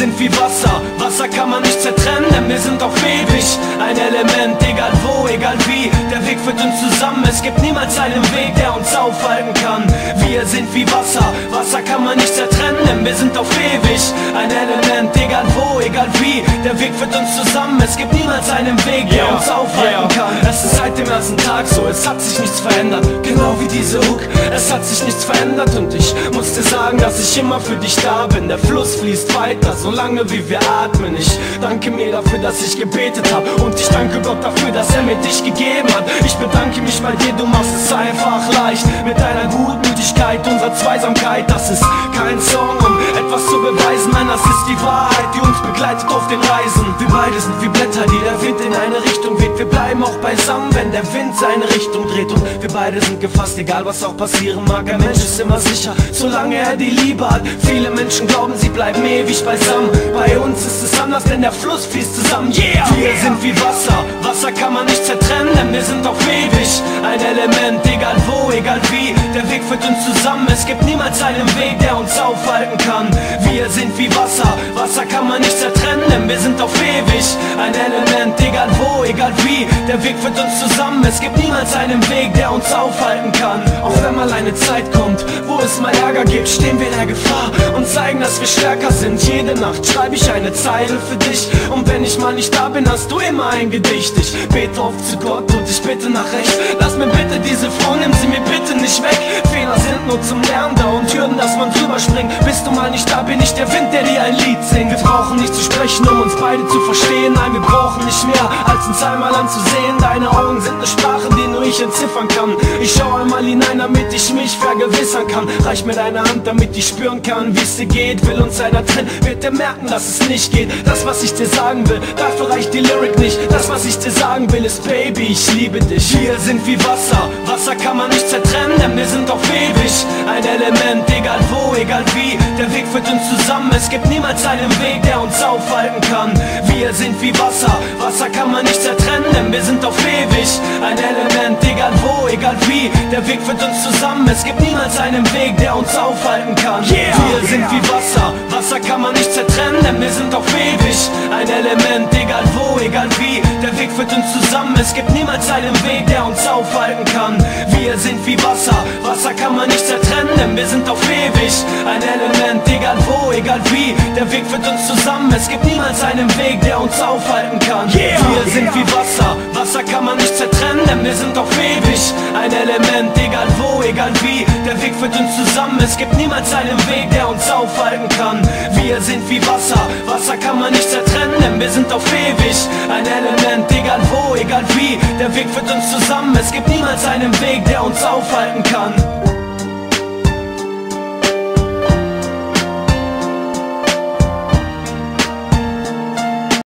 sind wie Wasser, Wasser kann man nicht zertrennen, denn wir sind auf ewig ein Element, egal wo, egal wie, der Weg führt uns zusammen, es gibt niemals einen Weg, der uns aufhalten kann. Wir sind wie Wasser, Wasser kann man nicht zertrennen, denn wir sind auf ewig ein Element, egal wo, egal wie, der Weg führt uns zusammen, es gibt niemals einen Weg, der uns aufhalten kann. Es ist seit dem ersten Tag so, es hat sich nichts verändert, genau wie diese Hook, es hat sich nichts verändert und ich muss dir sagen, dass ich immer für dich da bin. Der Fluss fließt weiter, solange wie wir atmen. Ich danke mir dafür, dass ich gebetet habe und ich danke Gott dafür, dass er mir dich gegeben hat. Ich bedanke mich bei dir, du machst es einfach leicht mit deiner Gutmütigkeit, unserer Zweisamkeit. Das ist kein Song, um etwas zu beweisen, nein, das ist die Wahrheit, die uns begleitet auf den Reisen. Wir beide sind wie Blätter, die der Wind in eine Richtung weht. Wir bleiben auch beisammen, wenn der Wind seine Richtung dreht. Und wir beide sind gefasst, egal was auch passieren mag. Ein Mensch ist immer sicher, solange er die Liebe hat. Viele Menschen glauben, sie bleiben ewig beisammen. Bei uns ist es anders, denn der Fluss fließt zusammen. Yeah! Wir sind wie Wasser, Wasser kann man nicht zertrennen, denn wir sind auf ewig ein Element, egal wo, egal wie, der Weg führt uns zusammen, es gibt niemals einen Weg, der uns aufhalten kann. Wir sind wie Wasser, Wasser kann man nicht zertrennen, denn wir sind auf ewig ein Element, egal wo, egal wie, der Weg führt uns zusammen, es gibt niemals einen Weg, der uns aufhalten kann. Auch wenn mal eine Zeit kommt, wo es mal Ärger gibt, stehen wir in der Gefahr und zeigen, dass wir stärker sind. Jede Nacht schreibe ich eine Zeile für dich und wenn ich mal nicht da bin, hast du immer ein Gedicht. Ich bete oft zu Gott und ich bitte nach Recht. Lass mir bitte diese Frau, nimm sie mir bitte nicht weg. Fehler sind nur zum Lernen da und Hürden, dass man drüber springt. Bist du mal nicht da, bin ich der Wind, der dir ein Lied singt. Wir brauchen nicht zu sprechen, um uns beide zu verstehen. Nein, wir brauchen nicht mehr, als uns einmal anzusehen. Deine Augen sind eine Sprache, die nur ich entziffern kann. Ich schau einmal hinein, damit ich mich vergewissern kann. Reich mir deine Hand, damit ich spüren kann, wie es dir geht. Will uns einer trennen, wird er merken, dass es nicht geht. Das, was ich dir sagen will, dafür reicht die Lyric nicht. Das, was ich dir sagen will, ist Baby, ich liebe dich. Wir sind wie Wasser, Wasser kann man nicht zertrennen, denn wir sind auf ewig ein Element, egal wo, egal wie, der Weg führt uns zusammen, es gibt niemals einen Weg, der uns aufhalten kann. Wir sind wie Wasser, Wasser kann man nicht zertrennen, denn wir sind auf ewig ein Element, egal wo, egal wie, der Weg führt uns zusammen, es gibt niemals einen Weg, der uns aufhalten kann. Wir sind wie Wasser, Wasser kann man nicht zertrennen, denn wir sind auf ewig ein Element, egal wo, egal wie, der Weg führt uns zusammen, es gibt niemals einen Weg, der uns aufhalten kann. Wir sind wie Wasser, Wasser kann man nicht zertrennen, denn wir sind auf ewig ein Element, egal wo, egal wie, der Weg führt uns zusammen, es gibt niemals einen Weg, der uns aufhalten kann. Wir sind wie Wasser, Wasser kann man nicht zertrennen, denn wir sind auf ewig ein Element, egal wo, egal wie, der Weg führt uns zusammen, es gibt niemals einen Weg, der uns aufhalten kann. Wir sind wie Wasser, Wasser kann man nicht zertrennen, denn wir sind auf ewig ein Element, egal wo, egal wie, der Weg führt uns zusammen, es gibt niemals einen Weg, der uns aufhalten kann.